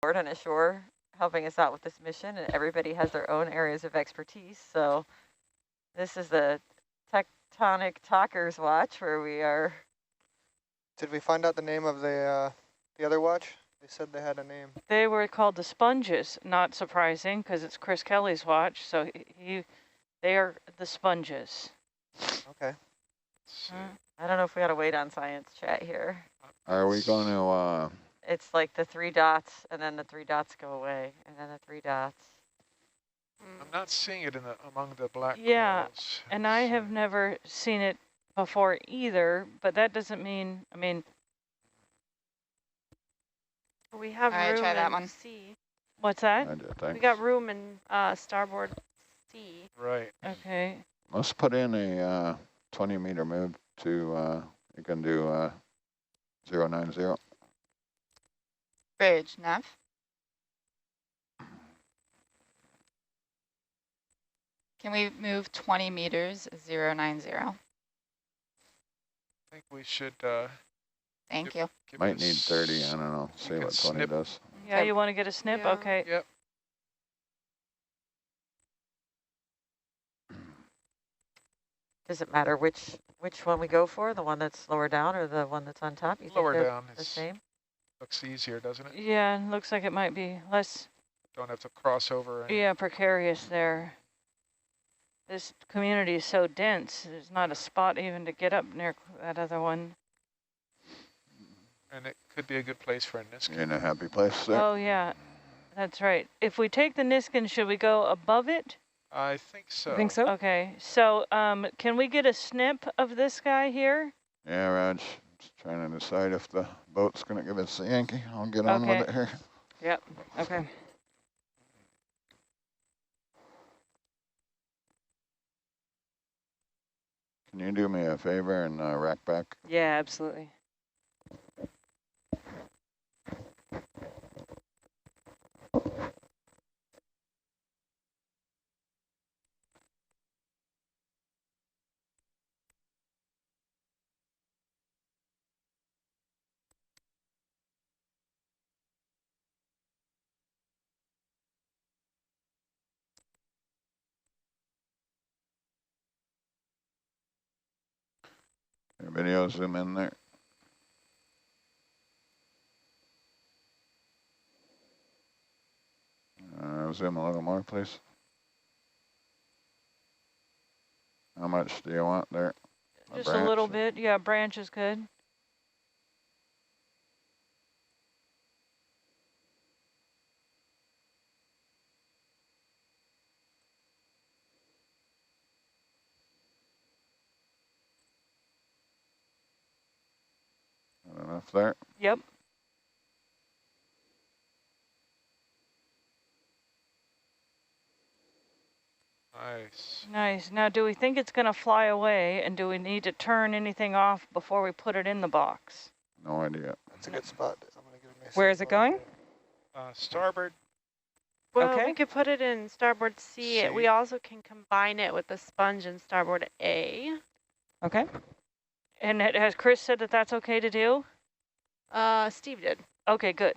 board and ashore helping us out with this mission, and everybody has their own areas of expertise. So this is the Tectonic Talkers watch where we are. Did we find out the name of the other watch? They said they had a name. They were called the Sponges, not surprising because it's Chris Kelly's watch. So they are the Sponges. Okay. I don't know if we got to wait on science chat here. Are we going to... It's like the 3 dots, and then the 3 dots go away, and then the 3 dots. I'm not seeing it in among the black corals. And I have never seen it before either, but that doesn't mean, I mean... We have room try that in one. C. What's that? We got room in starboard C. Right. Okay. Let's put in a 20-meter move to, you can do 090. Bridge, nav. Can we move 20 meters, 090? I think we should... Thank you. Might need 30, I don't know. See what 20 snip. does. Yeah, you want to get a snip? Yeah. Okay. Yep. Does it matter which one we go for? The one that's lower down or the one that's on top? You Lower think down the is same? Looks easier, doesn't it? Yeah, looks like it might be less... Don't have to cross over. Yeah, precarious there. This community is so dense, there's not a spot even to get up near that other one. And it could be a good place for a Niskin. In a happy place there. Oh, yeah, that's right. If we take the Niskin, should we go above it? I think so. I think so. Okay, so can we get a snip of this guy here? Yeah, Raj. Just trying to decide if the boat's going to give us a Yankee. I'll get on with it here. Yep, okay. Can you do me a favor and rack back? Yeah, absolutely. Your video zoom in there. Zoom a little more, please. How much do you want there? Just a little bit. Yeah, branch is good. Not enough there? Yep. Nice. Nice. Now, do we think it's going to fly away, and do we need to turn anything off before we put it in the box? No idea. That's a good spot. I'm gonna give it a nice Where is it going? Starboard. Well, Okay. we could put it in starboard C. C. We also can combine it with the sponge in starboard A. Okay. And has Chris said that that's okay to do? Steve did. Okay, good.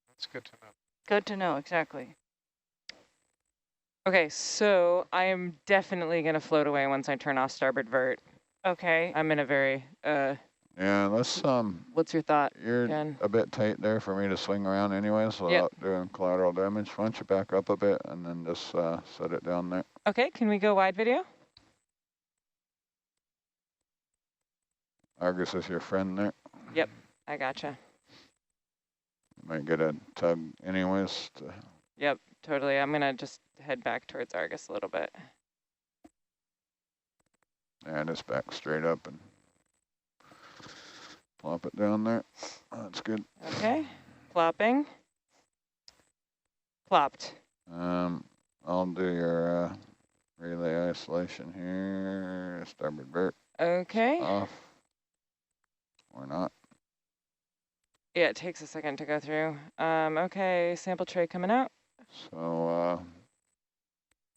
That's good to know. Good to know, exactly. Okay, so I am definitely going to float away once I turn off starboard vert. Okay. I'm in a very, Yeah, let's, what's your thought, you're Jen? a bit tight there for me to swing around anyways without doing collateral damage. Why don't you back up a bit and then just set it down there. Okay, can we go wide video? Argus is your friend there. Yep, I gotcha. Might get a tug anyways. Yep, totally. I'm going to just head back towards Argus a little bit. Yeah, just back straight up and plop it down there. That's good. Okay, plopping. Plopped. I'll do your relay isolation here. Starboard vert. Okay. Off. Or not. Yeah, it takes a second to go through. Okay, sample tray coming out. So,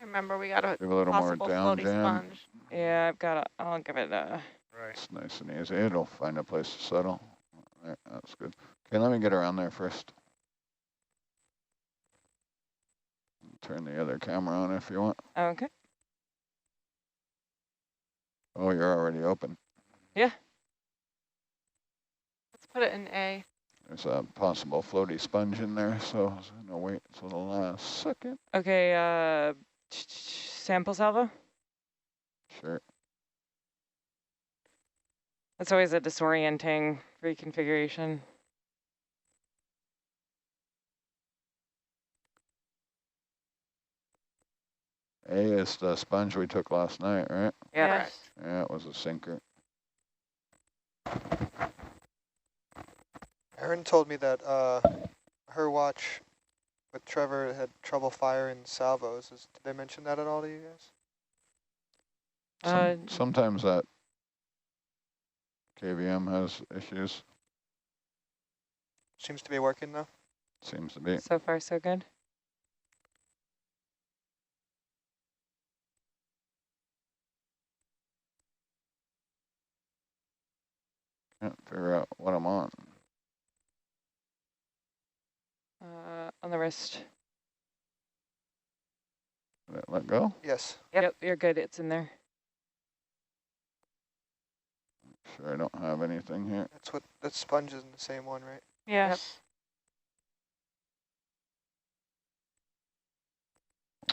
Remember, we got a give a little more possible down floaty jam. sponge. Yeah, I'll give it a... Right. It's nice and easy. It'll find a place to settle. There, that's good. Okay, let me get around there first. Turn the other camera on if you want. Okay. Oh, you're already open. Yeah. Let's put it in A. There's a possible floaty sponge in there, so I was gonna wait till the last second. Okay, sample salvo? Sure. That's always a disorienting reconfiguration. A is the sponge we took last night, right? Yep. Yes. Yeah, it was a sinker. Erin told me that her watch with Trevor had trouble firing salvos. Did they mention that at all to you guys? Sometimes that KVM has issues. Seems to be working though. Seems to be. So far, so good. Can't figure out what I'm on. On the wrist. Did it let go? Yes. Yep, you're good. It's in there. Sure, I don't have anything here. That's what that sponge is in the same one, right? Yes.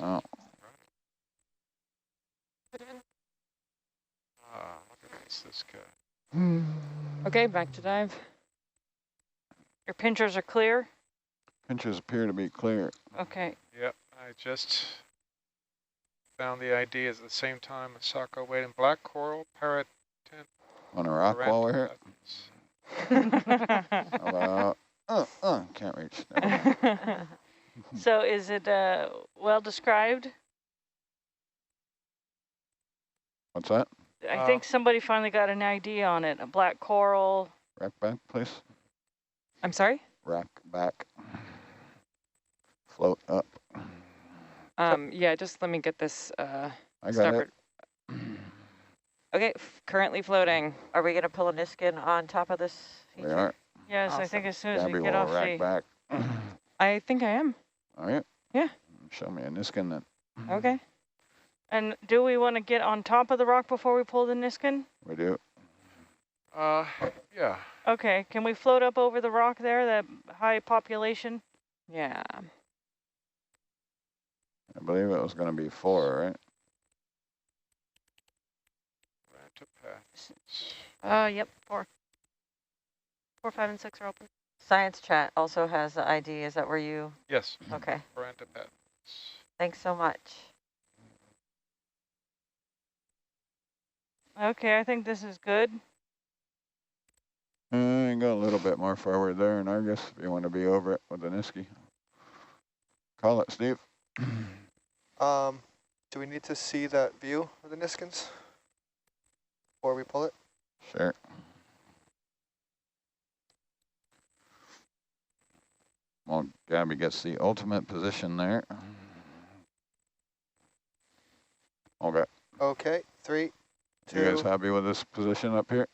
Oh, Ah, look at this guy. Okay, back to dive. Your pinchers are clear? pinches appear to be clear. Okay. Yep, I just found the ID at the same time as Sako waiting. Black coral, parrot, tent, On a rock while we're here. How about, can't reach. Never mind. So is it well described? What's that? I think somebody finally got an ID on it. A black coral. Rack back, please. I'm sorry? Rack back. Float up. Yeah, just let me get this I got starboard. it. Okay, currently floating. Are we going to pull a Niskin on top of this feature? We are. Yes, I Awesome. think as soon as Gabby we will get off rack the... back. I think I am. All right. Yeah. Show me a Niskin then. Okay. And do we want to get on top of the rock before we pull the Niskin? We do. Yeah. Okay, can we float up over the rock there, that high population? Yeah. I believe it was going to be 4, right? Yep, 4. 4, 5, and 6 are open. Science chat also has the ID. Is that where you? Yes. Okay. Parantipet. Thanks so much. Okay, I think this is good. Go a little bit more forward there, and I guess if you want to be over it with the Niski. Call it, Steve. Do we need to see that view of the Niskins before we pull it? Sure. Well, Gabby gets the ultimate position there. Okay. Okay, 3, 2. You guys happy with this position up here?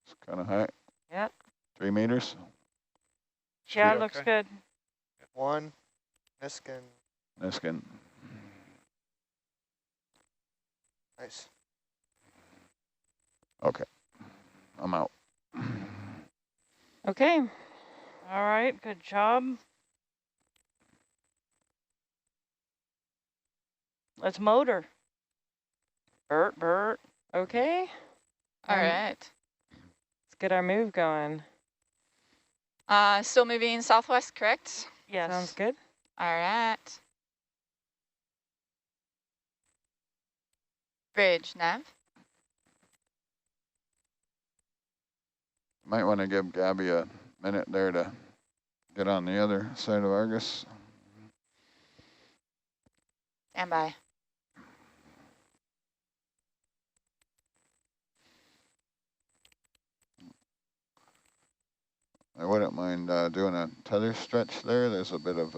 It's kind of high. Yep. 3 meters. Should Yeah, be it looks okay. good. 1, Niskin. Niskin. Nice. Okay. I'm out. Okay. All right, good job. Let's motor. Bert, Bert. Okay. All right. Let's get our move going. Still moving southwest, correct? Yes. Sounds good. All right. Bridge, nav. Might want to give Gabby a minute there to get on the other side of Argus. Stand by. I wouldn't mind doing a tether stretch there. There's a bit of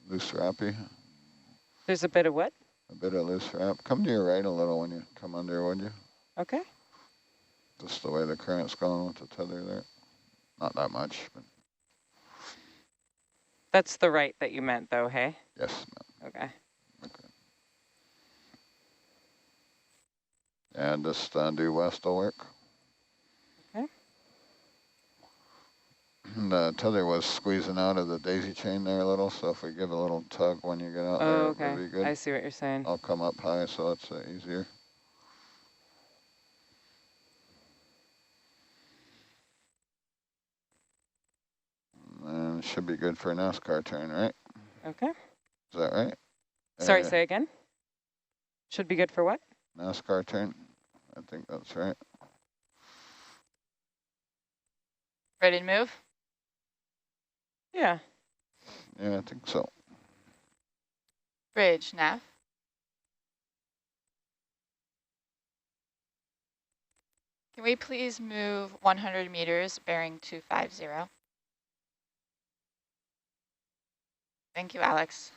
loose wrappy. There's a bit of what? A bit of loose wrap. Come to your right a little when you come under, would you? Okay. Just the way the current's going with the tether there. Not that much, but That's the right that you meant though, hey? Yes. Okay. And just due west will work. Okay. The tether was squeezing out of the daisy chain there a little, so if we give a little tug when you get out Oh, there, okay. it'll be good. I see what you're saying. I'll come up high, so it's easier. And it should be good for a NASCAR turn, right? Okay. Is that right? Sorry, say again? Should be good for what? NASCAR turn. I think that's right. Ready to move? Yeah. Yeah, I think so. Bridge, nav. Can we please move 100 meters, bearing 250? Thank you, Alex.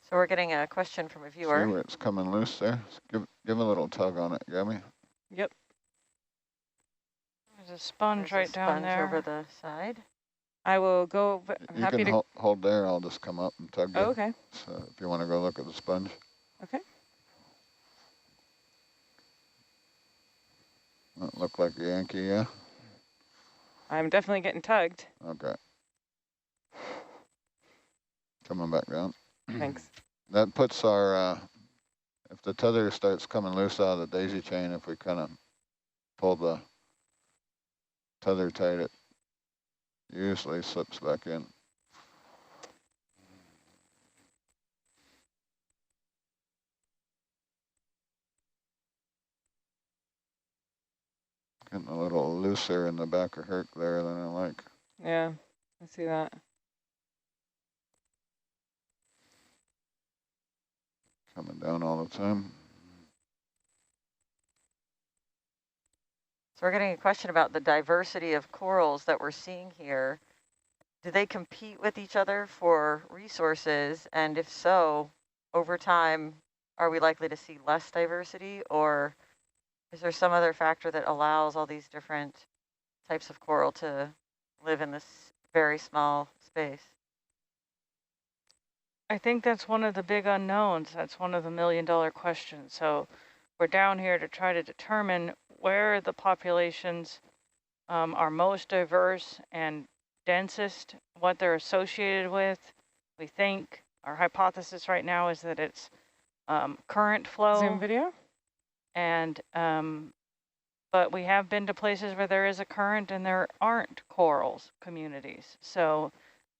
So we're getting a question from a viewer. See where it's coming loose there? Give a little tug on it, Gabby. Yep. There's a sponge There's right a down sponge there. over the side. I will go. I'm You happy can to. hold there. I'll just come up and tug you. Oh, okay. So if you want to go look at the sponge. Okay. That look like a Yankee, yeah? I'm definitely getting tugged. Okay. Coming back down. Thanks. That puts our, if the tether starts coming loose out of the daisy chain, if we kind of pull the tether tight, it usually slips back in. Getting a little looser in the back of Herc there than I like. Yeah, I see that. Coming down all the time. So we're getting a question about the diversity of corals that we're seeing here. Do they compete with each other for resources? And if so, over time, are we likely to see less diversity, or is there some other factor that allows all these different types of coral to live in this very small space? I think that's one of the big unknowns. That's one of the million-dollar questions. So we're down here to try to determine where the populations are most diverse and densest, what they're associated with. We think our hypothesis right now is that it's current flow. Zoom video? And but we have been to places where there is a current and there aren't corals communities. So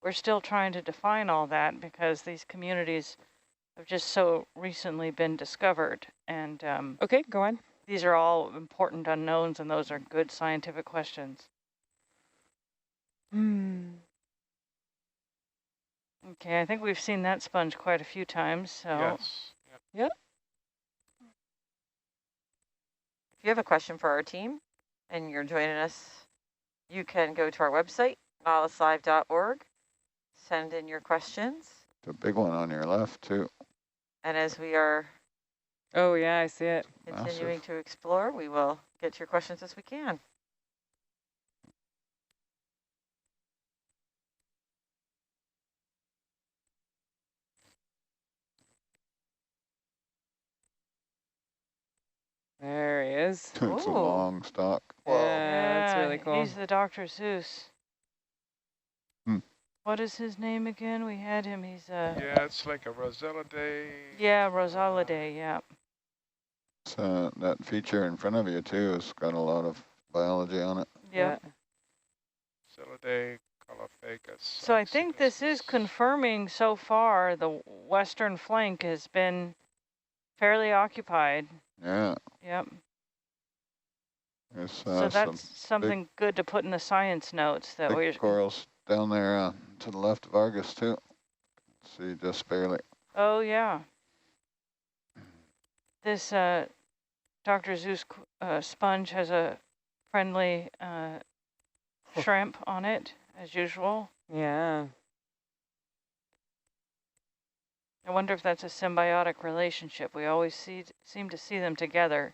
we're still trying to define all that because these communities have just so recently been discovered. And okay, go on. These are all important unknowns, and those are good scientific questions. Okay, I think we've seen that sponge quite a few times. So. Yes. Yep. If you have a question for our team and you're joining us, you can go to our website, nautiluslive.org, send in your questions. The big one on your left, too. And as we are oh, yeah, I see it. continuing Massive. to explore, we will get to your questions as we can. There he is. It's a Ooh. long stalk. Whoa. Yeah, that's really cool. He's the Dr. Seuss. Hmm. What is his name again? We had him. He's Yeah, it's like a Rosalidae. yeah, Rosalidae. Yeah. So that feature in front of you, too, has got a lot of biology on it. Yeah. Rosalidae caulophagous. So I think this is confirming so far the western flank has been fairly occupied. Yeah. Yep. There's So that's something good to put in the science notes that we're. big corals down there to the left of Argus, too. See, just barely. Oh yeah. This Dr. Zeus sponge has a friendly shrimp on it, as usual. Yeah. I wonder if that's a symbiotic relationship. We always seem to see them together.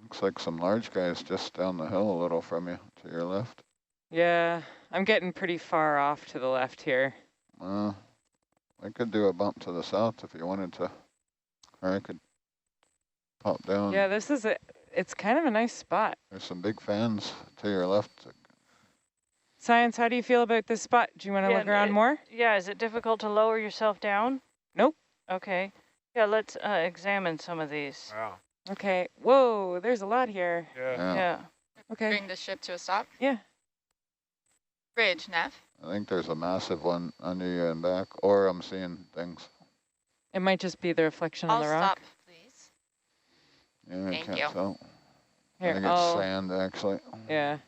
Looks like some large guys just down the hill a little from you, to your left. Yeah, I'm getting pretty far off to the left here. I could do a bump to the south if you wanted to, or I could pop down. Yeah, it's kind of a nice spot. There's some big fans to your left. Science, how do you feel about this spot? Do you want to look around more? Yeah, is it difficult to lower yourself down? Nope. Okay. Yeah, let's examine some of these. Wow. Okay. Whoa, there's a lot here. Yeah. Yeah. Okay. Bring the ship to a stop. Yeah. Bridge, Nev. I think there's a massive one under you and back, or I'm seeing things. It might just be the reflection on I'll the rock. stop, please. Yeah, Thank I you. can't tell. I Here, think it's sand, actually. Yeah.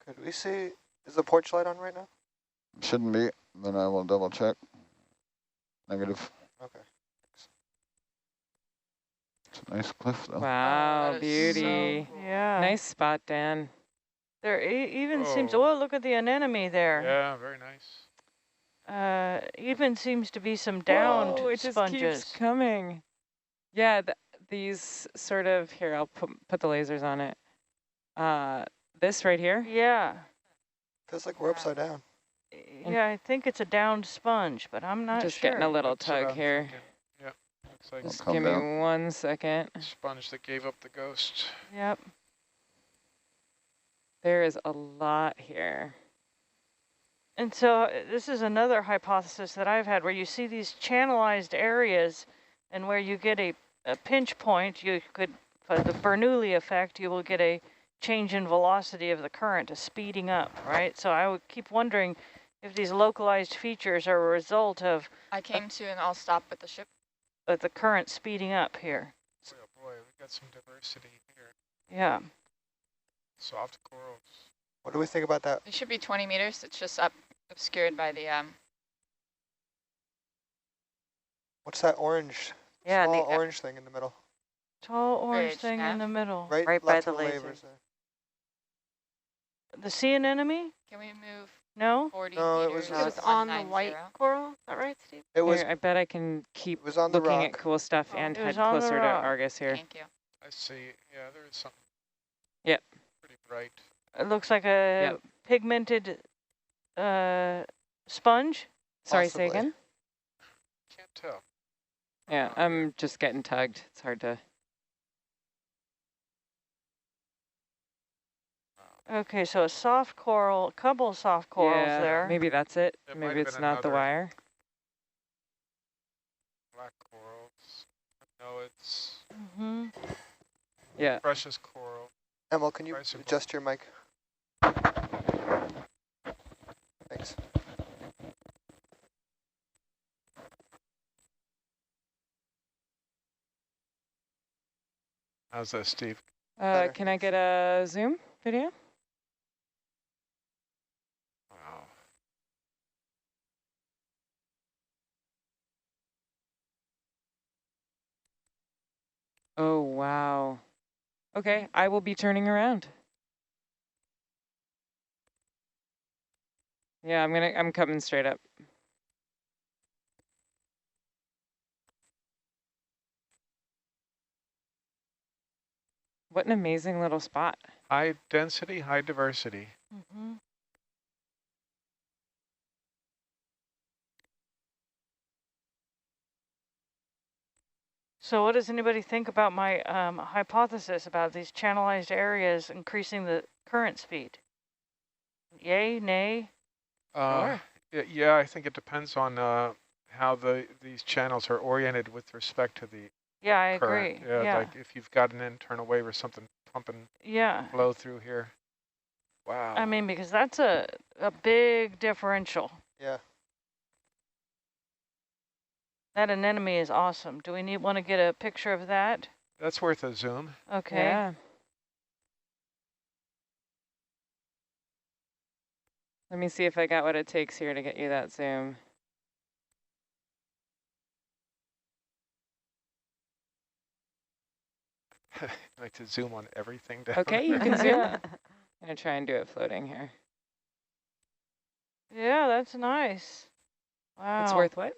Could we see, is the porch light on right now? Shouldn't be, but I will double check. Negative. Okay. It's a nice cliff, though. Wow, that is beauty. Yeah. Nice spot, Dan. There even seems, Whoa. oh, look at the anemone there. Yeah, very nice. Even seems to be some downed Whoa, it just sponges. keeps coming. Yeah, these sort of, here, I'll put the lasers on it. This right here. Yeah. Feels like we're upside down. Yeah, I think it's a downed sponge, but I'm not Just sure. getting a little That's what tug I'm here. thinking. Yep. Looks like Just come give me down. 1 second. a sponge that gave up the ghost. Yep. There is a lot here. And so this is another hypothesis that I've had where you see these channelized areas and where you get a pinch point, you could, for the Bernoulli effect, you will get a change in velocity of the current, a speeding up, right? So I would keep wondering if these localized features are a result of I came to and I'll stop with the ship. the current speeding up here. Boy, oh boy, we got some diversity here. Yeah. Soft corals. What do we think about that? It should be 20 meters. It's just obscured by the What's that orange, Yeah, small the orange thing in the middle? Tall orange Bridge, thing yeah. in the middle. Right by left the of laser. lasers there. The sea anemone? Can we move No? 40 No, it meters? was- It was It's on the white 190. coral, is that right, Steve? It was, Here, I bet I can keep it was on the looking at rock. cool stuff Oh, and it was head on the closer to rock. Argus here. Thank you. I see. Yeah, there is something. Yep. Pretty bright. It looks like a Yep. pigmented sponge. Sorry, Possibly. say again? Can't tell. Yeah, I'm just getting tugged. It's hard to... Okay, so a soft coral, a couple of soft corals yeah, there. maybe that's it. It might Maybe have it's been not the another- wire. Black corals. No, it's Hmm. Yeah. precious coral. Emil, can you Price of adjust your mic? Thanks. How's that, Steve? Better, Can I thanks. get a zoom video? Wow. Oh, wow. Okay, I will be turning around. Yeah, I'm coming straight up. What an amazing little spot. High density, high diversity. Hmm. So what does anybody think about my hypothesis about these channelized areas increasing the current speed? Yay, nay? Yeah, I think it depends on how these channels are oriented with respect to the Yeah, I current. agree. Yeah, Like if you've got an internal wave or something pumping yeah. flow through here. Wow. I mean, because that's a big differential. Yeah. That anemone is awesome. Do we want to get a picture of that? That's worth a zoom. Okay. Yeah. Let me see if I got what it takes here to get you that zoom. I like to zoom on everything down Okay, you there. can zoom. Yeah. I'm gonna try and do it floating here. Yeah, that's nice. Wow. It's worth what?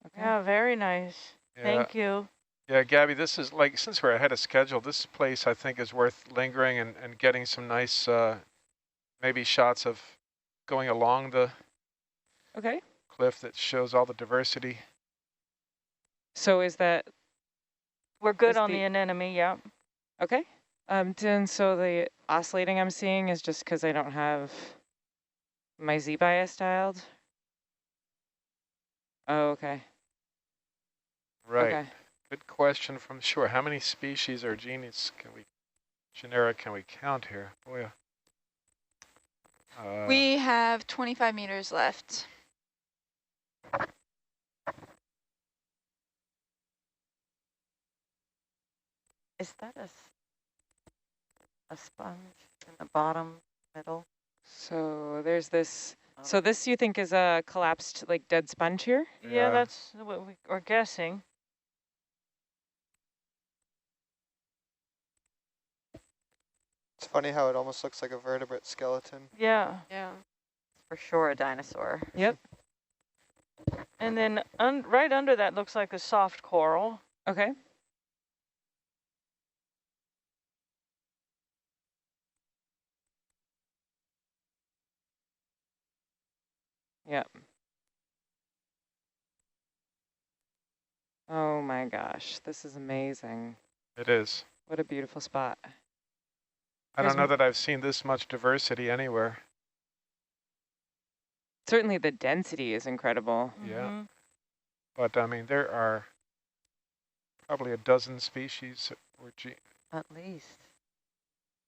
Okay. Yeah, very nice. Yeah. Thank you. Yeah, Gabby, this is like, since we're ahead of schedule, this place I think is worth lingering and getting some nice, maybe shots of going along the Okay. cliff that shows all the diversity. So is that We're good Is on the- the anemone, yeah. okay? Then so the oscillating I'm seeing is just because I don't have my Z-bias dialed? Oh, okay. Right. Okay. Good question from shore. How many species or genera can we count here? Boy. We have 25 meters left. Is that a sponge in the bottom middle? So there's this. Oh. So this you think is a collapsed like dead sponge here? Yeah, Yeah. that's what we're guessing. It's funny how it almost looks like a vertebrate skeleton. Yeah. Yeah. For sure a dinosaur. Yep. And then right under that looks like a soft coral. Okay. Yep. Oh my gosh, this is amazing. It is. What a beautiful spot. I Here's don't know that I've seen this much diversity anywhere. Certainly the density is incredible. Yeah. Mhm. But I mean, there are probably a dozen species or At least.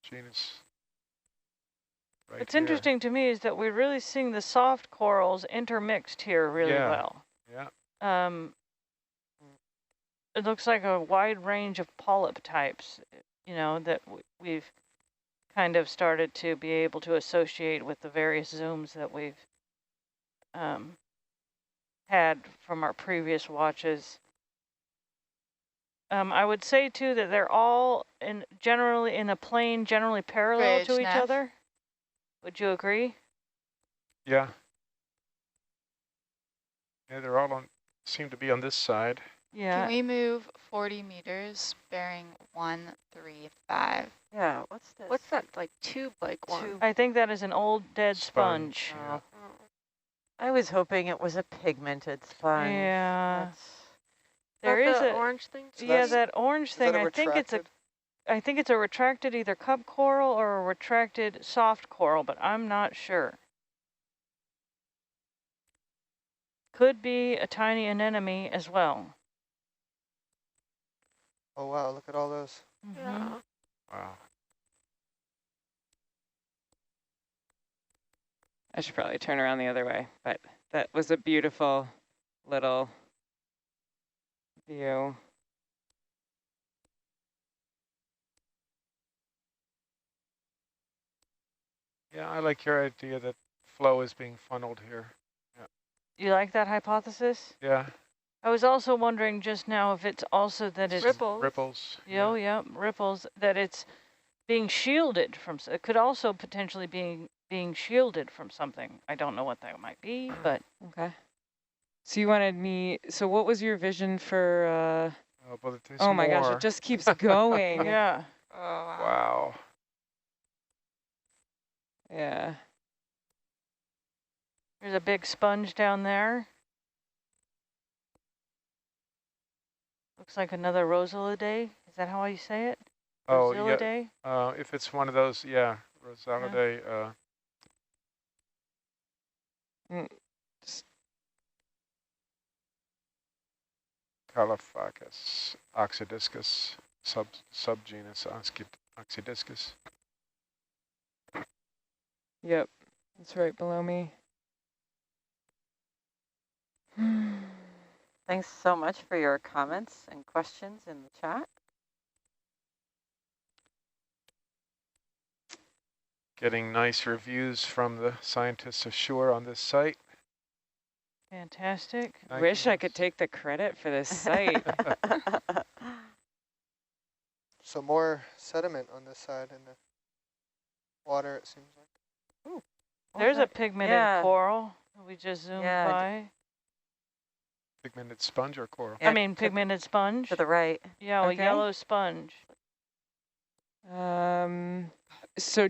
genus. Right What's here. interesting to me is that we're really seeing the soft corals intermixed here really Yeah. well. Yeah. It looks like a wide range of polyp types, you know, that we've kind of started to be able to associate with the various zooms that we've had from our previous watches. I would say too that they're all generally in a plane, generally parallel Bridge, to each Neff. other. Would you agree? Yeah. Yeah, they're all seem to be on this side. Yeah. Can we move 40 meters bearing 135? Yeah, what's this? What's that like tube-like one? I think that is an old dead sponge. Yeah. Oh. I was hoping it was a pigmented sponge. Yeah. That's, There Is is that the a orange thing? So yeah, that's- that orange Is thing. that a I think retracted? I think it's a retracted either cup coral or a retracted soft coral, but I'm not sure. Could be a tiny anemone as well. Oh wow, look at all those. Yeah. Wow. I should probably turn around the other way, but that was a beautiful little view. Yeah, I like your idea that flow is being funneled here. You like that hypothesis? Yeah. I was also wondering just now if it's also that it's Ripples. Ripples. yeah, ripples, that it's being shielded from. It could also potentially being shielded from something. I don't know what that might be, but Okay. So you wanted me, so what was your vision for, Oh, but there's oh my gosh, more. it just keeps going. yeah. Oh, wow. Wow. Yeah. There's a big sponge down there. Looks like another Rosalidae. Is that how you say it? Oh, yeah. Rosalidae? If it's one of those, yeah, Rosalidae. Caulophacus oxydiscus, subgenus oxydiscus. Yep. It's right below me. thanks so much for your comments and questions in the chat. Getting nice reviews from the scientists ashore on this site. Fantastic. Thank Wish you. I could take the credit for this site. So more sediment on this side in the water, it seems like. Ooh, There's a okay. pigmented Yeah. coral. We just zoomed Yeah, by. Pigmented sponge or coral? I mean, pigmented sponge. To the right. Yeah, a Okay. yellow sponge. So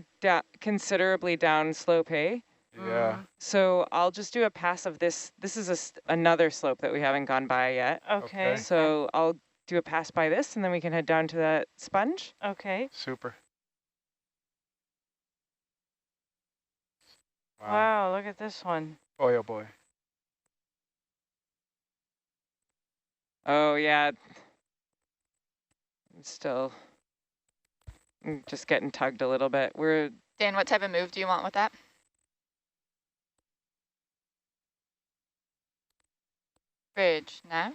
considerably down slope, hey? Yeah. So I'll just do a pass of this. This is another slope that we haven't gone by yet. Okay. So I'll do a pass by this, and then we can head down to that sponge. Okay. Super. Wow, look at this one. Boy, oh boy. Oh, yeah. I'm just getting tugged a little bit. Dan, what type of move do you want with that? Bridge, nav.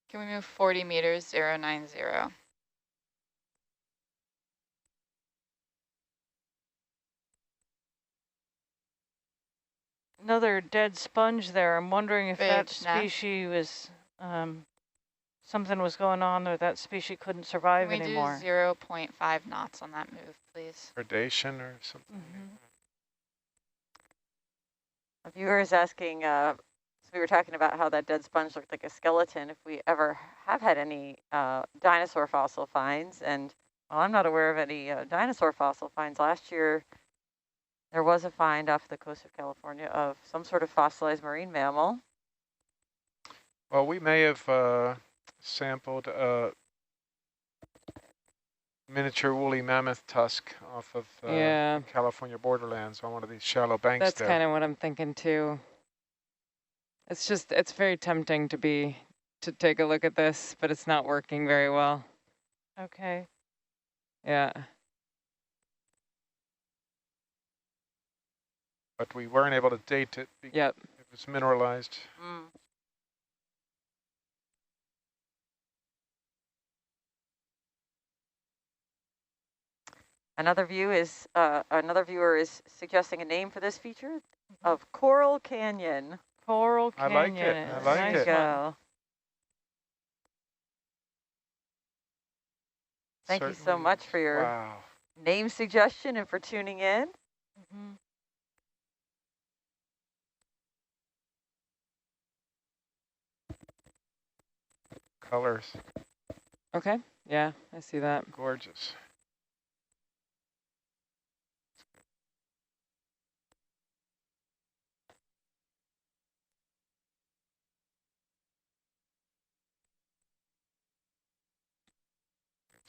Can we move 40 meters, 090? Another dead sponge there. I'm wondering if that Bridge, nav. species was, something was going on or that species couldn't survive Can we anymore. do 0.5 knots on that move, please? Predation or something. A viewer is asking, so we were talking about how that dead sponge looked like a skeleton, if we ever have had any dinosaur fossil finds. And well, I'm not aware of any dinosaur fossil finds. Last year, there was a find off the coast of California of some sort of fossilized marine mammal. Well, we may have sampled a miniature woolly mammoth tusk off of the California borderlands on one of these shallow banks. That's kind of what I'm thinking too. It's very tempting to take a look at this, but it's not working very well. Okay. Yeah. But we weren't able to date it. Yep. It was mineralized. Another viewer is suggesting a name for this feature of Coral Canyon. Coral Canyon. I like it. I like it. Go. Thank you so much for your name suggestion and for tuning in. Colors. Okay. Yeah, I see that. Gorgeous.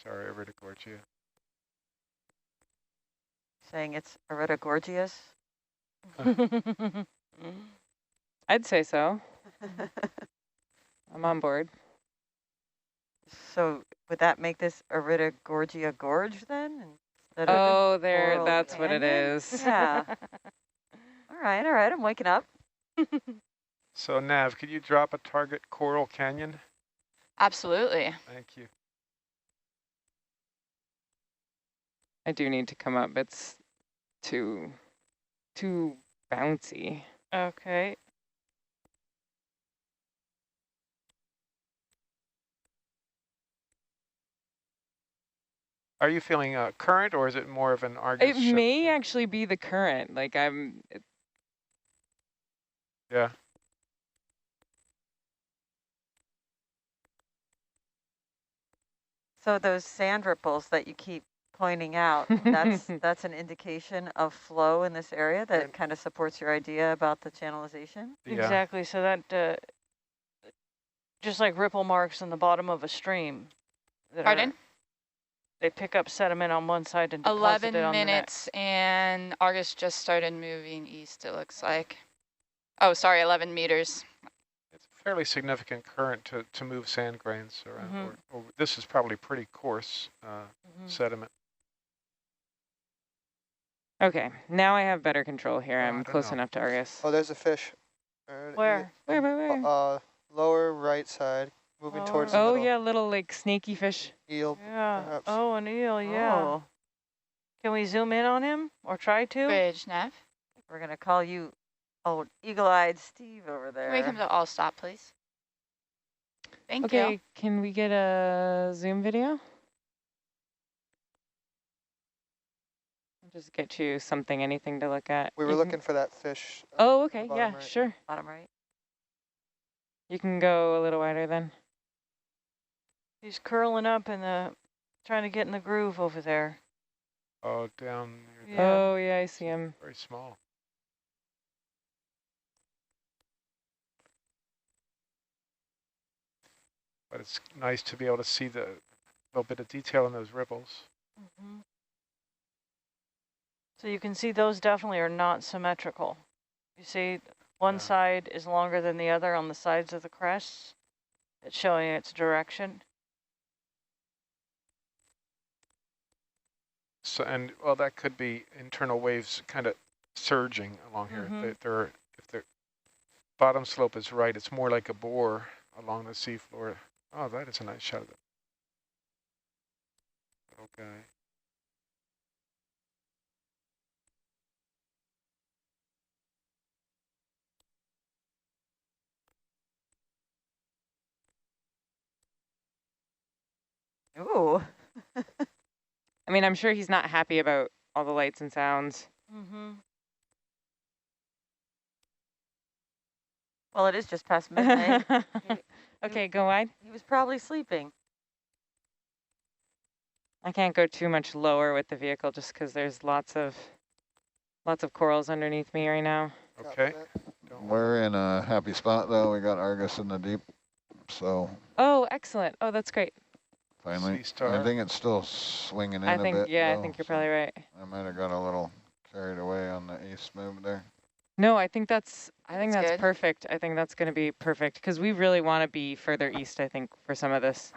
Sorry, Iridogorgia. Saying it's Iridogorgias. I'd say so. I'm on board. So would that make this Iridogorgia Gorge then? Instead Oh, of there, that's Canyon? what it is. Yeah. All right, I'm waking up. So Nav, could you drop a target Coral Canyon? Absolutely. Thank you. I do need to come up. It's too bouncy. Okay. Are you feeling current, or is it more of an Argus It ship? may actually be the current. Like Yeah. So those sand ripples that you keep pointing out, that's an indication of flow in this area that kind of supports your idea about the channelization? Yeah. Exactly. So that, just like ripple marks in the bottom of a stream. Pardon? They pick up sediment on one side and deposit 11 it on minutes, and Argus just started moving east, it looks like. Oh, sorry, 11 meters. It's a fairly significant current to move sand grains around. Or this is probably pretty coarse sediment. Okay, now I have better control here. Oh, I'm close enough to Argus. Oh, there's a fish. Where? Where? Lower right side, moving towards the Oh, middle. yeah, little like snaky fish. Eel, Yeah. perhaps. Oh, an eel, yeah. Oh. Can we zoom in on him or try to? Bridge, nav. We're going to call you old eagle-eyed Steve over there. Can we come to all stop, please? Thank you. Okay, can we get a zoom video? Just get you something, anything to look at. We were looking for that fish. Oh, at the okay, bottom yeah, right. sure. Bottom right. You can go a little wider then. He's curling up in the, trying to get in the groove over there. Oh, down near Yeah. Oh, yeah, I see him. very small. But it's nice to be able to see the little bit of detail in those ripples. Mm-hmm. So you can see those definitely are not symmetrical. You see one side is longer than the other on the sides of the crests. It's showing its direction. So, and well, that could be internal waves kind of surging along here. If the bottom slope is right, it's more like a bore along the seafloor. Oh, that is a nice shot of it. Okay. Ooh. I mean, I'm sure he's not happy about all the lights and sounds. Mm-hmm. Well, it is just past midnight. Okay, go wide. He was probably sleeping. I can't go too much lower with the vehicle just because there's lots of corals underneath me right now. Okay. We're in a happy spot though. We got Argus in the deep, so. Oh, excellent. Oh, that's great. Finally, Sea star. I think it's still swinging in I a think, bit. yeah, though, I think you're so probably right. I might have got a little carried away on the east move there. No, I think that's good. perfect. I think that's going to be perfect because we really want to be further east, I think, for some of this.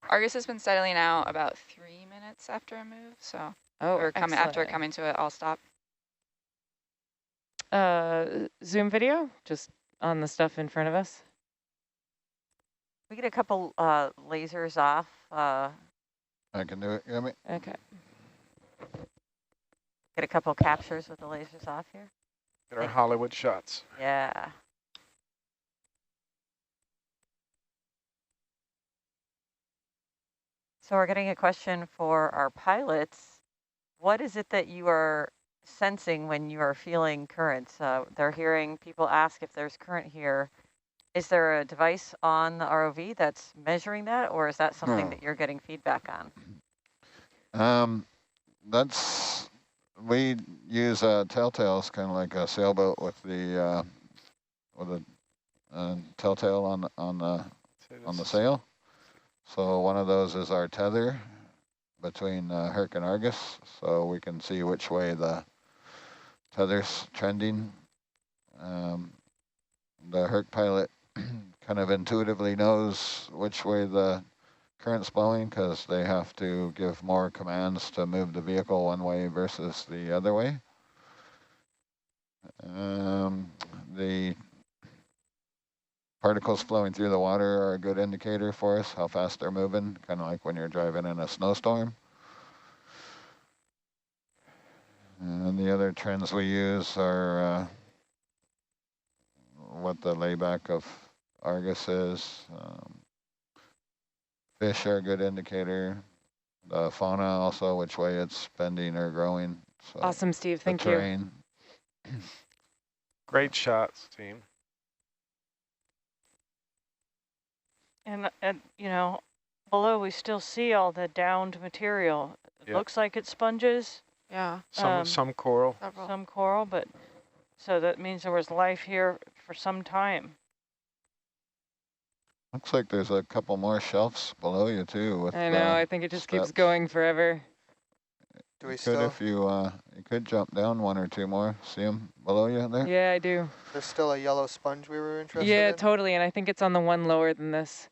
Argus has been settling out about 3 minutes after a move, so Oh, after coming to it, I'll stop. Zoom video, just on the stuff in front of us. We get a couple lasers off. I can do it, Yummy. Okay. Get a couple captures with the lasers off here. Get our Hollywood shots. Yeah. So we're getting a question for our pilots. What is it that you are sensing when you are feeling currents? They're hearing people ask if there's current here. Is there a device on the ROV that's measuring that, or is that something that you're getting feedback on? We use telltales, kind of like a sailboat with the telltale on the sail. So one of those is our tether between Herc and Argus, so we can see which way the tether's trending. The Herc pilot kind of intuitively knows which way the current's blowing because they have to give more commands to move the vehicle one way versus the other way. The particles flowing through the water are a good indicator for us, how fast they're moving, kind of like when you're driving in a snowstorm. And the other trends we use are what the layback of Argus is. Fish are a good indicator. The fauna also, which way it's bending or growing. So Awesome, Steve. Thank you. Great shots, team. And you know, below we still see all the downed material. It looks like it's sponges. Yeah. Some coral. Several. Some coral, but so that means there was life here for some time. Looks like there's a couple more shelves below you too. With I know, I think it just keeps going forever. Do we could still? if you could jump down one or two more. See them below you there? Yeah, I do. There's still a yellow sponge we were interested in? Yeah, totally, and I think it's on the one lower than this.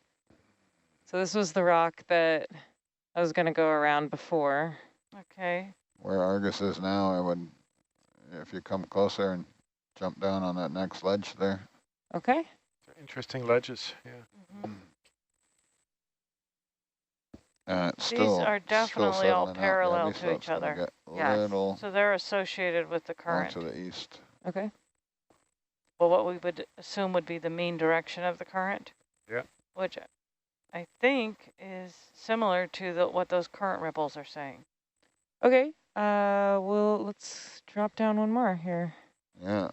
So this was the rock that I was going to go around before. Okay. Where Argus is now, I would, if you come closer and jump down on that next ledge there. Okay. Interesting ledges, yeah. It's These still, are definitely all settling out. parallel These to slope's each gonna other. get Yes. little So they're associated with the more current. to the east. Okay. Well, what we would assume would be the mean direction of the current. Yeah. Which I think is similar to what those current ripples are saying. Okay. let's drop down one more here. Yeah.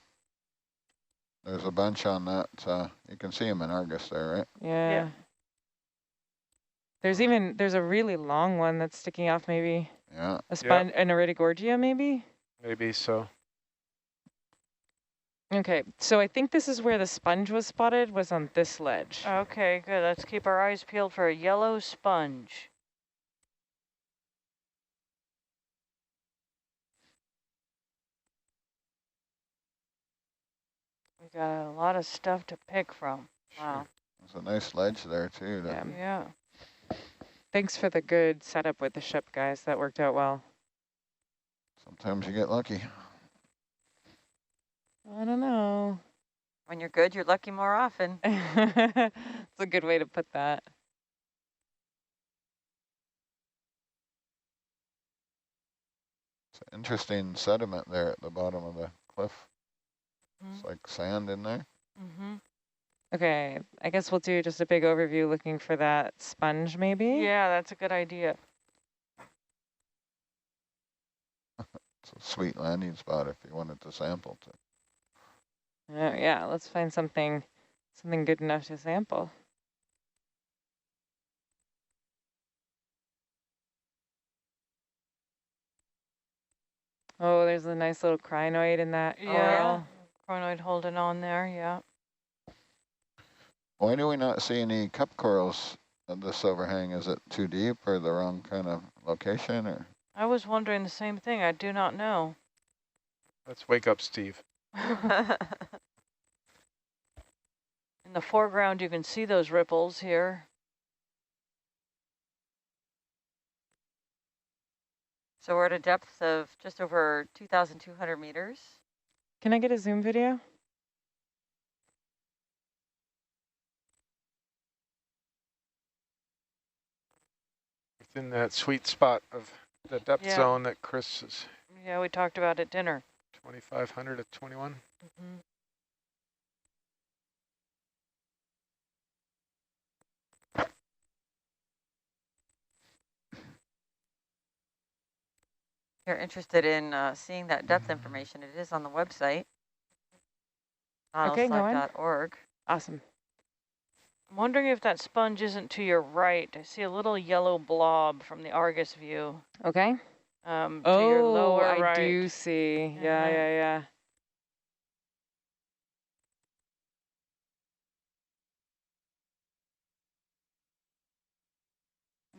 There's a bunch on that. You can see them in Argus there, right? Yeah. There's a really long one that's sticking off, maybe. Yeah. A sponge, an Iridogorgia, maybe? Maybe so. Okay, so I think this is where the sponge was spotted, was on this ledge. Okay, good. Let's keep our eyes peeled for a yellow sponge. We got a lot of stuff to pick from. Wow. There's a nice ledge there too. Yeah. Thanks for the good setup with the ship, guys. That worked out well. Sometimes you get lucky. I don't know. When you're good, you're lucky more often. It's a good way to put that. It's an interesting sediment there at the bottom of the cliff. It's like sand in there. Okay, I guess we'll do just a big overview looking for that sponge, maybe? Yeah, that's a good idea. It's a sweet landing spot if you wanted to sample to. Yeah, let's find something good enough to sample. Oh, there's a nice little crinoid in that coral. Crinoid holding on there, yeah. Why do we not see any cup corals at this overhang? Is it too deep or the wrong kind of location? Or I was wondering the same thing. I do not know. Let's wake up Steve. In the foreground, you can see those ripples here. So we're at a depth of just over 2,200 meters. Can I get a zoom video? Within that sweet spot of the depth zone that Chris is. Yeah, we talked about at dinner. 2,500 at 21. If you're interested in seeing that depth information, it is on the website, Okay, go on. nautilus.org. Awesome. I'm wondering if that sponge isn't to your right. I see a little yellow blob from the Argus view. Okay. To your lower right. I do see. Yeah.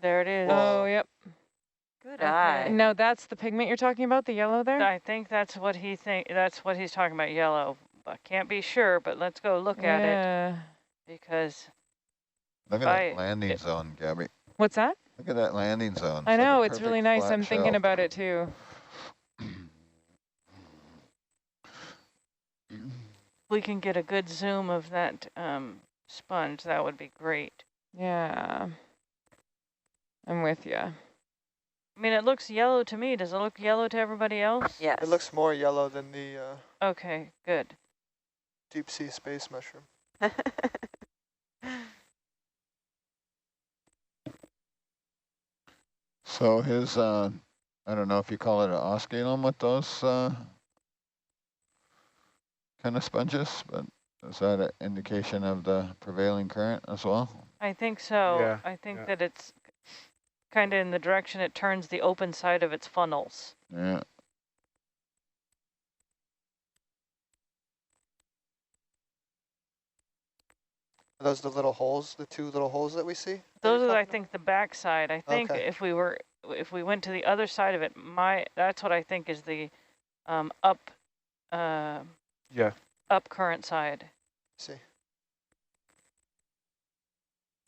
There it is. Oh, yep. Good eye. No, that's the pigment you're talking about, the yellow there? I think that's what that's what he's talking about, yellow. I can't be sure, but let's go look at it. Because look at that landing zone, Gabby. What's that? Look at that landing zone. I know, it's really nice. I'm thinking about it too. We can get a good zoom of that sponge. That would be great. Yeah. I'm with you. I mean, it looks yellow to me. Does it look yellow to everybody else? Yes. It looks more yellow than the okay, good. deep sea space mushroom. So his, I don't know if you call it an osculum with those kind of sponges, but is that an indication of the prevailing current as well? I think so. Yeah, I think that it's kind of in the direction it turns the open side of its funnels. Yeah. Are those the little holes, the two little holes that we see? Those are, I think, the back side. I think Okay. if we went to the other side of it, that's what I think is the up current side. See.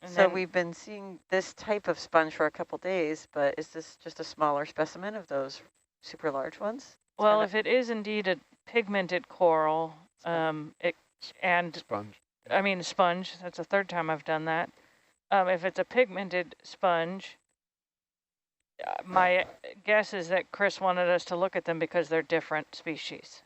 And so we've been seeing this type of sponge for a couple days, but is this just a smaller specimen of those super large ones? Well, if it is indeed a pigmented coral, Sponge. I mean sponge, that's the third time I've done that. If it's a pigmented sponge, my guess is that Chris wanted us to look at them because they're different species.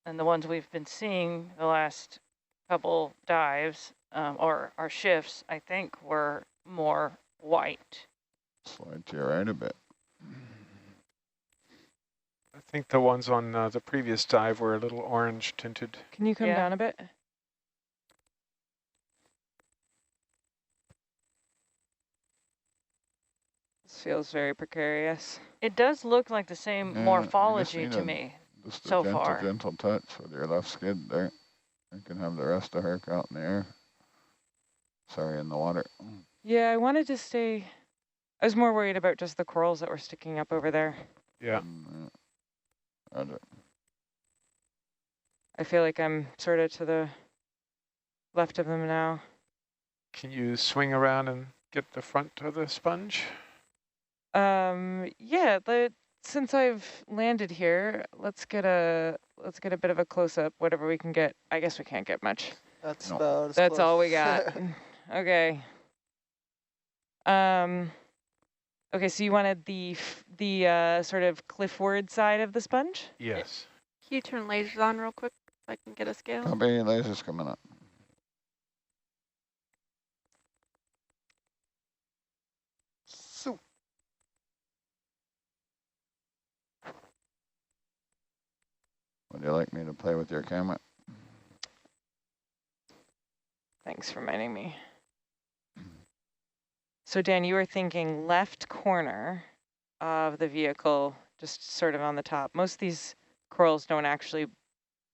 And the ones we've been seeing the last couple dives, or our shifts, I think were more white. Slide to your right a bit. I think the ones on the previous dive were a little orange tinted. Can you come down a bit? This feels very precarious. It does look like the same Yeah, morphology to me Just a so gentle, far. gentle touch with your left skid there. You can have the rest of Herc out in the air. Sorry, in the water. Yeah, I wanted to stay. I was more worried about just the corals that were sticking up over there. Yeah. Roger. I feel like I'm sort of to the left of them now. Can you swing around and get the front of the sponge? Yeah, since I've landed here, let's get a bit of a close up, whatever we can get. I guess we can't get much. That's No. about as That's close. all we got. Okay. Okay, so you wanted the sort of cliffward side of the sponge? Yes. Can you turn lasers on real quick so I can get a scale? Copy, lasers coming up. So, Would you like me to play with your camera? Thanks for reminding me. So Dan, you were thinking left corner of the vehicle, just sort of on the top. Most of these corals don't actually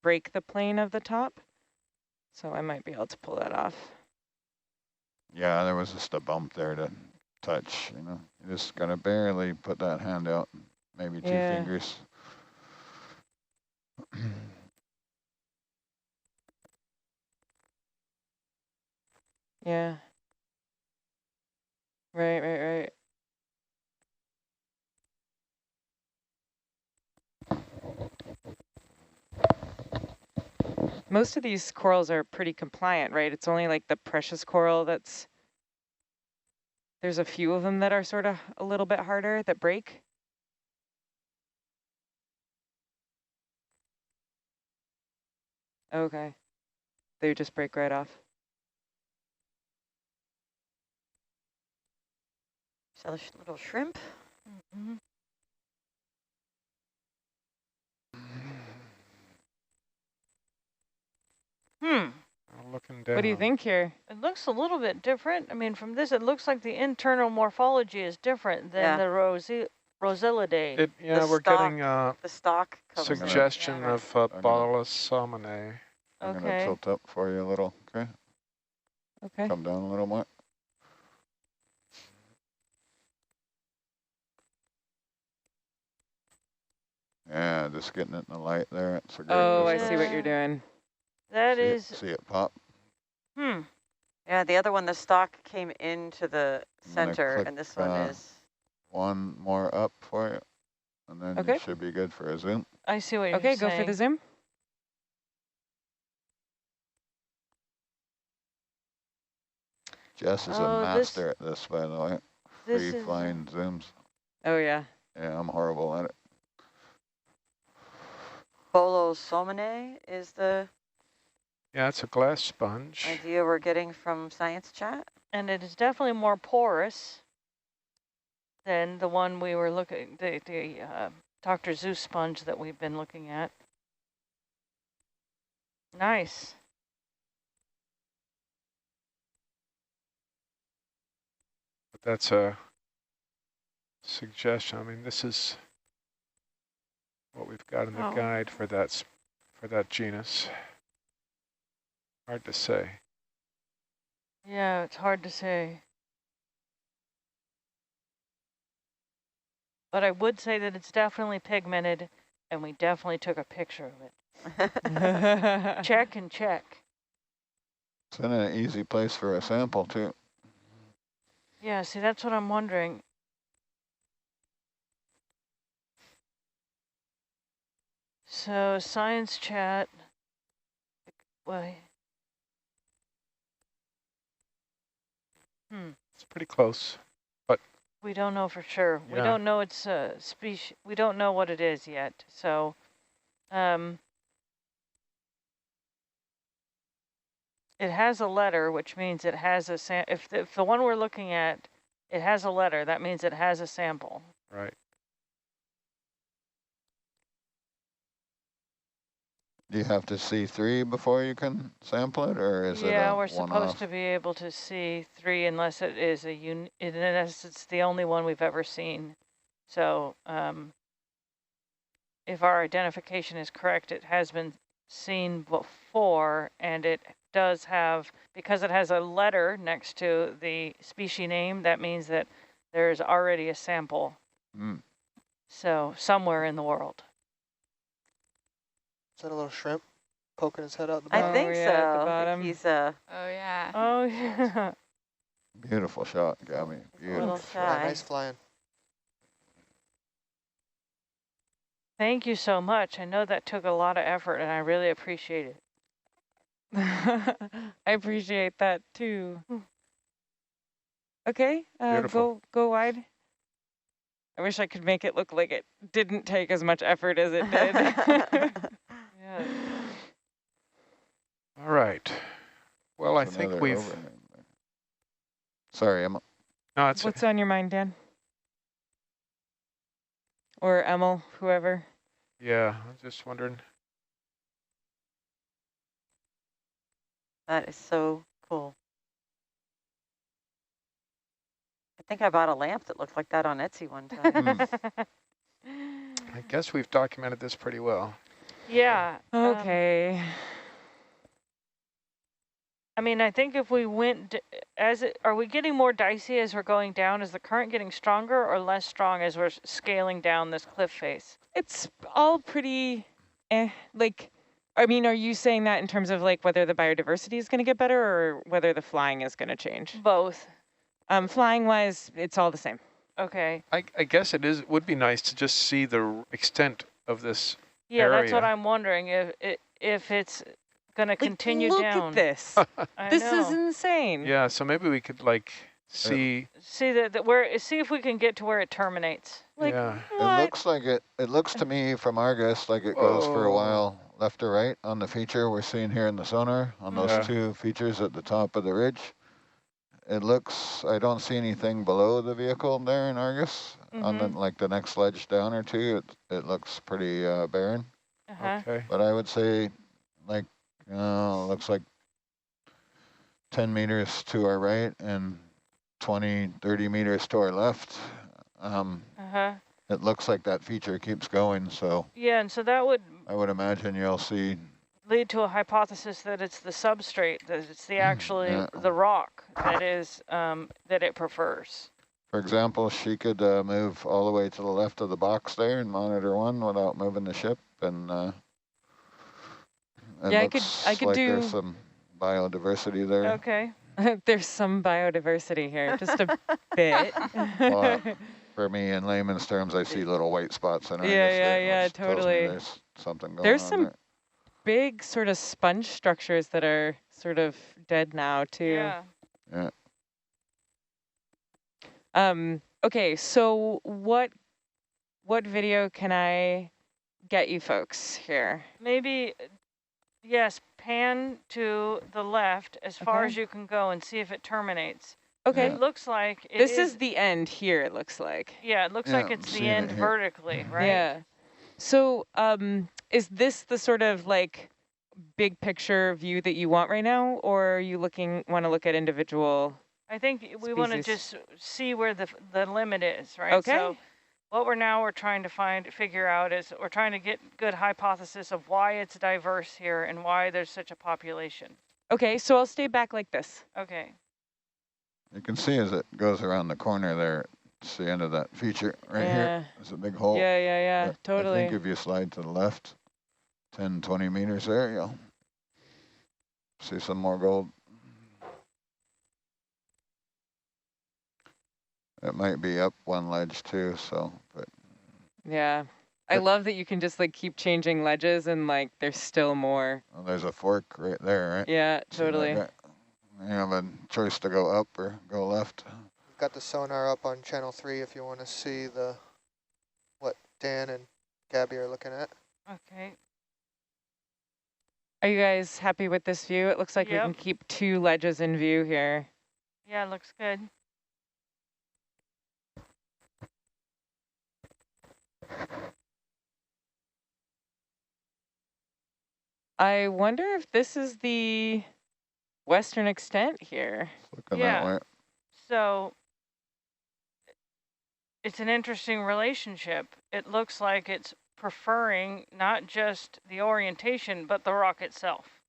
break the plane of the top, so I might be able to pull that off. Yeah, there was just a bump there to touch, you know. You just gotta barely put that hand out, maybe two fingers. Yeah. Right. Most of these corals are pretty compliant, right? It's only like the precious coral there's a few of them that are sort of a little bit harder that break. Okay. They just break right off. So little shrimp. Mm-hmm. Looking down. What do you think here? It looks a little bit different. I mean, from this, it looks like the internal morphology is different than the Roselidae. Yeah, we're getting the stalk suggestion of Balasaminae. I'm gonna tilt up for you a little, okay? Okay. Come down a little more. Yeah, just getting it in the light there. It's a great I distance. see what you're doing. That is. See it pop. Yeah, the other one, the stalk came into the center, and this one is. One more up for you, and then you should be good for a zoom. I see what you're saying. Okay, go for the zoom. Jess is a master at this, by the way. Free flying zooms. Oh, yeah. Yeah, I'm horrible at it. Bolosominae is the it's a glass sponge. idea we're getting from Science Chat. And it is definitely more porous than the one we were looking, the Dr. Zeus sponge that we've been looking at. Nice. But that's a suggestion. I mean, this is what we've got in the guide for that genus. Hard to say. Yeah, it's hard to say. But I would say that it's definitely pigmented, and we definitely took a picture of it. Check and check. It's in an easy place for a sample, too. Yeah, see, that's what I'm wondering. So, Science Chat. Why? It's pretty close, but we don't know for sure. Yeah. We don't know its species. We don't know what it is yet. So, it has a letter, which means it has a if the one we're looking at, it has a letter, that means it has a sample. right. Do you have to see 3 before you can sample it, or is it Yeah, a we're supposed one-off? to be able to see 3 unless it is unless it's the only one we've ever seen. So if our identification is correct, it has been seen before, and it does have, because it has a letter next to the species name, that means that there's already a sample. So somewhere in the world. Is that a little shrimp poking his head out the I bottom? think yeah, so. at the I bottom. think he's Oh, yeah. Oh, yeah. Beautiful shot, Gabby. a little Beautiful. Yeah, shy. nice flying. Thank you so much. I know that took a lot of effort, and I really appreciate it. I appreciate that too. Okay, Beautiful. go wide. I wish I could make it look like it didn't take as much effort as it did. Yeah. All right. Well, I There's think another we've. overhang there. Sorry, Emma. No, it's What's on your mind, Dan? Or Emil, whoever. yeah. I was just wondering. That is so cool. I think I bought a lamp that looked like that on Etsy one time. I guess we've documented this pretty well. Yeah. Okay. I mean, I think if we went, are we getting more dicey as we're going down? Is the current getting stronger or less strong as we're scaling down this cliff face? It's all pretty, like, I mean, are you saying that in terms of like whether the biodiversity is going to get better or whether the flying is going to change? Both. Flying wise, it's all the same. Okay. I guess would be nice to just see the extent of this Yeah, area. that's what I'm wondering, if it's going to continue look down. Look at this. This is insane. Yeah, so maybe we could like see. See see if we can get to where it terminates. Like, yeah. what? It looks like it looks to me from Argus like it goes for a Whoa. while left to right on the feature we're seeing here in the sonar on those Yeah. 2 features at the top of the ridge. It looks, I don't see anything below the vehicle there in Argus. On the, like the next ledge down or 2, it looks pretty barren. Okay. But I would say like, looks like 10 meters to our right and 20, 30 meters to our left. It looks like that feature keeps going, so Yeah, and so that would I would imagine you'll see. lead to a hypothesis that it's the substrate, that it's the actually Yeah. the rock that is that it prefers. For example, she could move all the way to the left of the box there and monitor 1 without moving the ship, and it Yeah, looks I could like do. there's some biodiversity there. Okay. There's some biodiversity here, just a bit. Well, for me, in layman's terms, I see little white spots in Argus. Yeah, which tells me totally. there's something going There's on some there. big sort of sponge structures that are sort of dead now too. Yeah. Yeah. Okay, so what video can I get you folks here? Maybe, yes, pan to the left as far as you can go and see if it terminates. Okay. It looks like it This is the end here, it looks like. Yeah, it looks Yeah, like it's I'm the seeing it end here. vertically, right? Yeah. So is this the sort of like big picture view that you want right now, or are you want to look at individual? I think we want to species? just see where the limit is, right? Okay. So what we're trying to figure out is we're trying to get good hypothesis of why it's diverse here and why there's such a population. Okay, so I'll stay back like this. Okay. You can see as it goes around the corner there, it's the end of that feature right here. There's a big hole. Yeah, But totally. I think if you slide to the left 10, 20 meters there, you'll see some more gold. It might be up 1 ledge too, so, but Yeah. I love that you can just like keep changing ledges and like there's still more. well, there's a fork right there, right? Yeah, See that totally. guy? You have a choice to go up or go left. We've got the sonar up on channel 3 if you want to see what Dan and Gabby are looking at. Okay. Are you guys happy with this view? It looks like we can keep 2 ledges in view here. Yeah, looks good. I wonder if this is the western extent here. Looking Yeah. that way. So it's an interesting relationship. It looks like it's preferring not just the orientation, but the rock itself.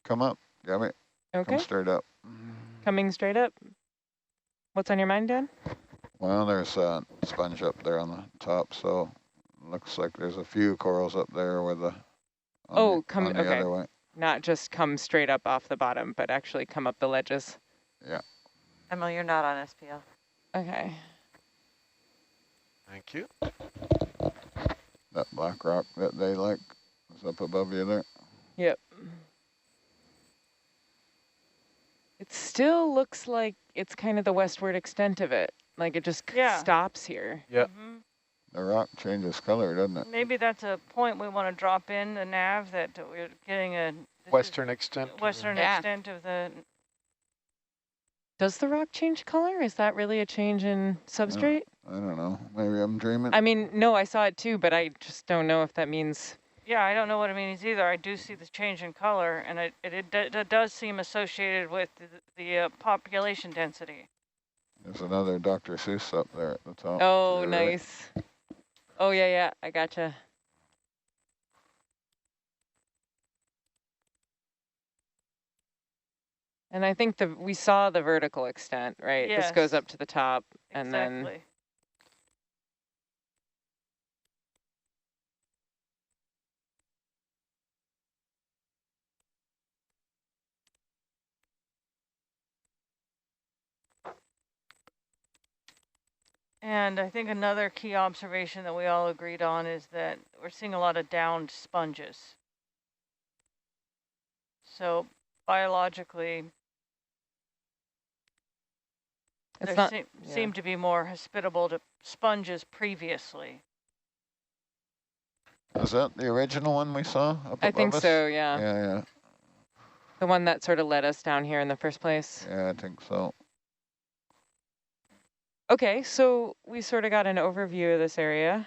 Come up, Gabby. Okay, Come straight up. coming straight up. What's on your mind, Dan? Well, there's a sponge up there on the top, so looks like there's a few corals up there with the on the okay. other way. Not just come straight up off the bottom, but actually come up the ledges. Yeah. Emily, you're not on SPL. Okay. Thank you. That black rock that they like is up above you there. Yep. It still looks like it's kind of the westward extent of it. Like it just stops here. Yep. The rock changes color, doesn't it? Maybe that's a point we want to drop in the nav, that we're getting a Western extent. western extent of the. Does the rock change color? Is that really a change in substrate? I don't know. Maybe I'm dreaming. I mean, no, I saw it too, but I just don't know if that means. Yeah, I don't know what it means either. I do see the change in color, and it does seem associated with the population density. There's another Dr. Seuss up there at the top. Oh, Right. nice. Oh, yeah, I gotcha. And I think we saw the vertical extent, right? Yes. This goes up to the top, and Exactly. then. And I think another key observation that we all agreed on is that we're seeing a lot of downed sponges. So biologically, there seem to be more hospitable to sponges previously. Is that the original one we saw up above I think us? so, yeah. Yeah. The one that sort of led us down here in the first place. Yeah, I think so. Okay, so we sort of got an overview of this area.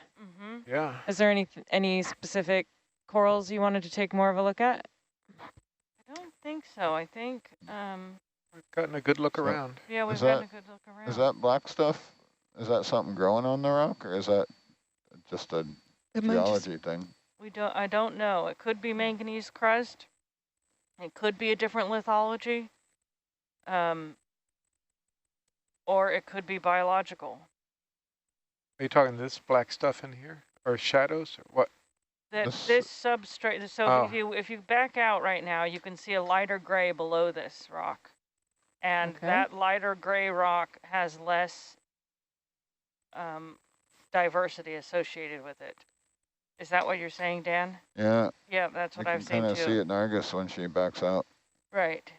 Yeah. Is there any specific corals you wanted to take more of a look at? I don't think so. I think, We've gotten a good look around. yeah, we've gotten a good look around. Is that black stuff? Is that something growing on the rock, or is that just a geology thing? I don't know. It could be manganese crust. It could be a different lithology. Or it could be biological. Are you talking this black stuff in here, or shadows, or what? This substrate. So if you back out right now, you can see a lighter gray below this rock, and that lighter gray rock has less diversity associated with it. Is that what you're saying, Dan? Yeah. Yeah, that's what I've seen too. You can kind of see it in Argus when she backs out. Right.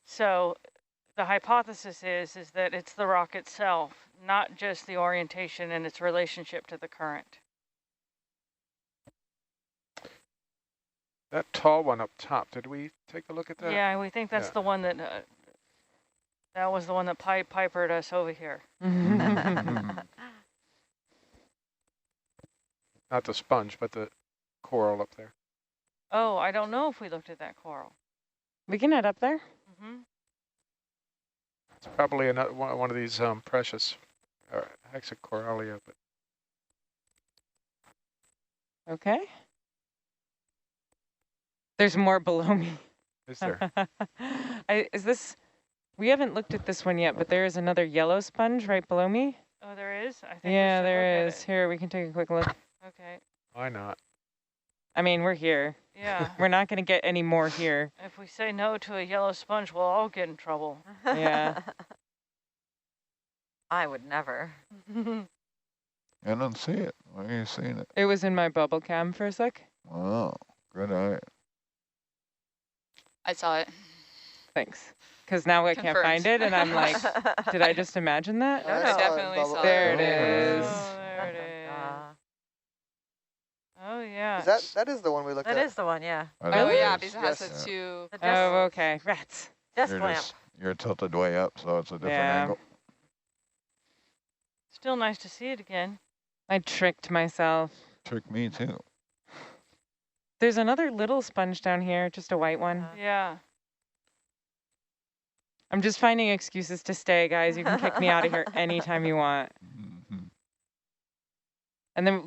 So the hypothesis is that it's the rock itself, not just the orientation and its relationship to the current. That tall one up top, did we take a look at that? Yeah, we think that's the one that, that was the one that pipered us over here. Not the sponge, but the coral up there. Oh, I don't know if we looked at that coral. We can head up there. It's probably another one of these precious hexacoralia. But okay. There's more below me. is there? We haven't looked at this one yet, but there is another yellow sponge right below me. Oh, there is? I think yeah, there is. Here, we can take a quick look. Okay. Why not? I mean, we're here. Yeah. We're not going to get any more here. If we say no to a yellow sponge, we'll all get in trouble. Yeah. I would never. I don't see it. Where are you seeing it? It was in my bubble cam for a sec. Wow, good eye. I saw it. Thanks. Because now I can't find it, and I'm like, did I just imagine that? No, I definitely saw it. There it is. Oh, there it is. Oh, yeah. That is the one we looked at. That is the one, yeah. Oh, yeah, It because is. it has Yes. the two. The Oh, okay. Rats. desk You're lamp. you're tilted way up, so it's a different Yeah. angle. Still nice to see it again. I tricked myself. Trick me too. There's another little sponge down here, just a white one. Yeah. I'm just finding excuses to stay, guys. You can kick me out of here anytime you want. And then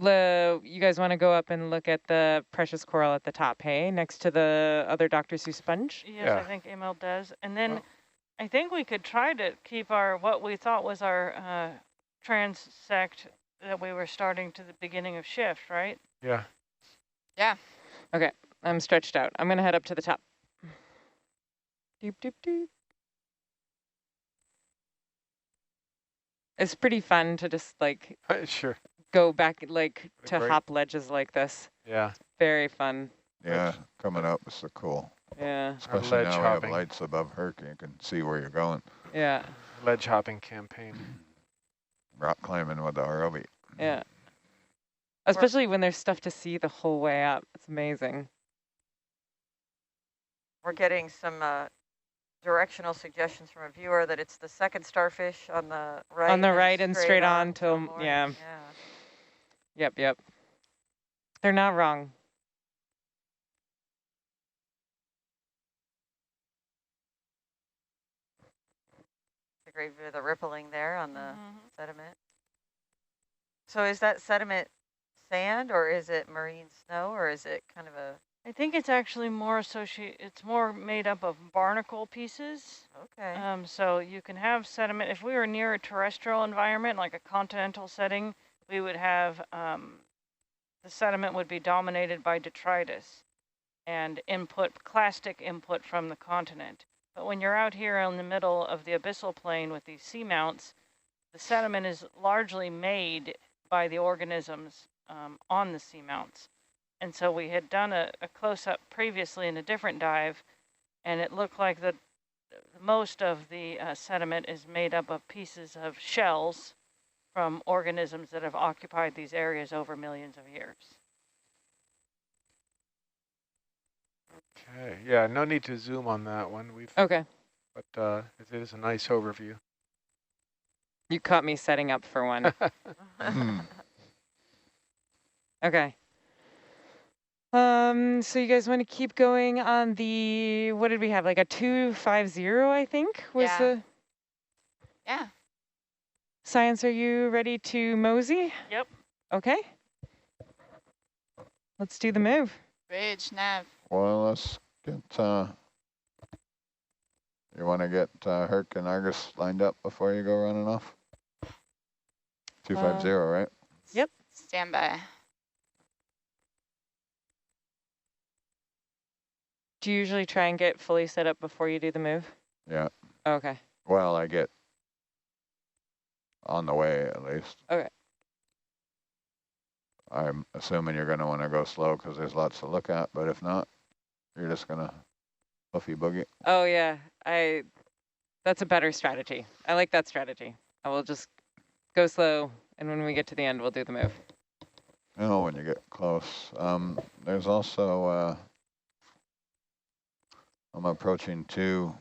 you guys want to go up and look at the precious coral at the top, hey? Next to the other Dr. Seuss sponge? Yes, Yeah. I think Emil does. And then I think we could try to keep our, what we thought was our transect that we were starting to the beginning of shift, right? Yeah. Yeah. Okay, I'm stretched out. I'm going to head up to the top. Doop, doop, doop. It's pretty fun to just like Sure. go back, like to Great. hop ledges like this. Yeah. Very fun. Yeah, coming up is so cool. Yeah. Especially ledge now we have hopping. lights above Herc, you can see where you're going. Yeah. Ledge hopping campaign. Rock climbing with the ROV. Yeah. Especially when there's stuff to see the whole way up. It's amazing. We're getting some directional suggestions from a viewer that it's the second starfish on the right. On the right and straight on till, morning. yeah. Yep. They're not wrong. It's a great view of the rippling there on the sediment. So is that sediment sand, or is it marine snow, or is it kind of a... I think it's actually more it's more made up of barnacle pieces. Okay. So you can have sediment. If we were near a terrestrial environment, like a continental setting, we would have, the sediment would be dominated by detritus and clastic input from the continent. But when you're out here in the middle of the abyssal plain with these seamounts, the sediment is largely made by the organisms on the seamounts. And so we had done a close-up previously in a different dive, and it looked like most of the sediment is made up of pieces of shells from organisms that have occupied these areas over millions of years. Okay. Yeah, no need to zoom on that one. Okay. But it is a nice overview. You caught me setting up for one. Okay. So you guys want to keep going on the, what did we have? Like a 250, I think, was the... Yeah. Science, are you ready to mosey? Yep. Okay. Let's do the move. Bridge, nav. Well, let's get, you want to get Herc and Argus lined up before you go running off? 250, right? Yep. Stand by. Do you usually try and get fully set up before you do the move? Yeah. Okay. Well, I get on the way at least. Okay. I'm assuming you're going to want to go slow because there's lots to look at, but if not, you're just going to puffy boogie. Oh yeah, that's a better strategy. I like that strategy. I will just go slow, and when we get to the end, we'll do the move. You know, when you get close. There's also, I'm approaching 2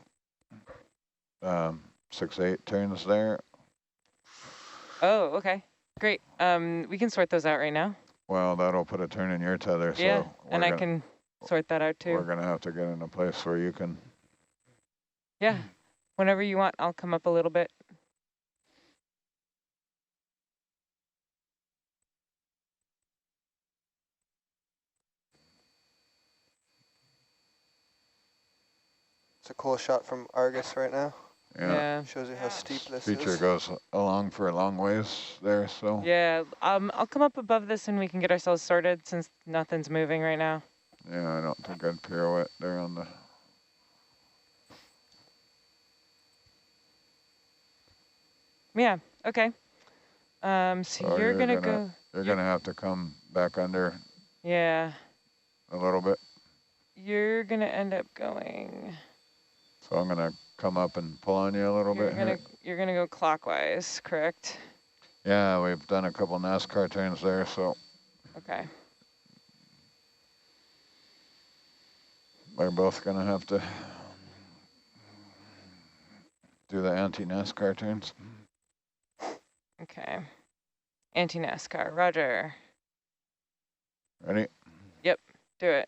6/8 turns there. Oh, okay. Great. We can sort those out right now. Well, that'll put a turn in your tether. Yeah, so and I can sort that out too. We're going to have to get in a place where you can. Yeah, whenever you want, I'll come up a little bit. It's a cool shot from Argus right now. Yeah. Shows you how steep this Feature is. goes along for a long ways there, so. Yeah, I'll come up above this and we can get ourselves sorted since nothing's moving right now. Yeah, I don't think I'd pirouette there on the. Yeah, okay. So you're gonna go. You're gonna have to come back under. Yeah. A little bit. You're gonna end up going. So I'm gonna come up and pull on you a little bit here. You're gonna go clockwise, correct? Yeah, we've done a couple NASCAR turns there, so. Okay. We're both gonna have to do the anti-NASCAR turns. Okay. Anti-NASCAR, roger. Ready? Yep, do it.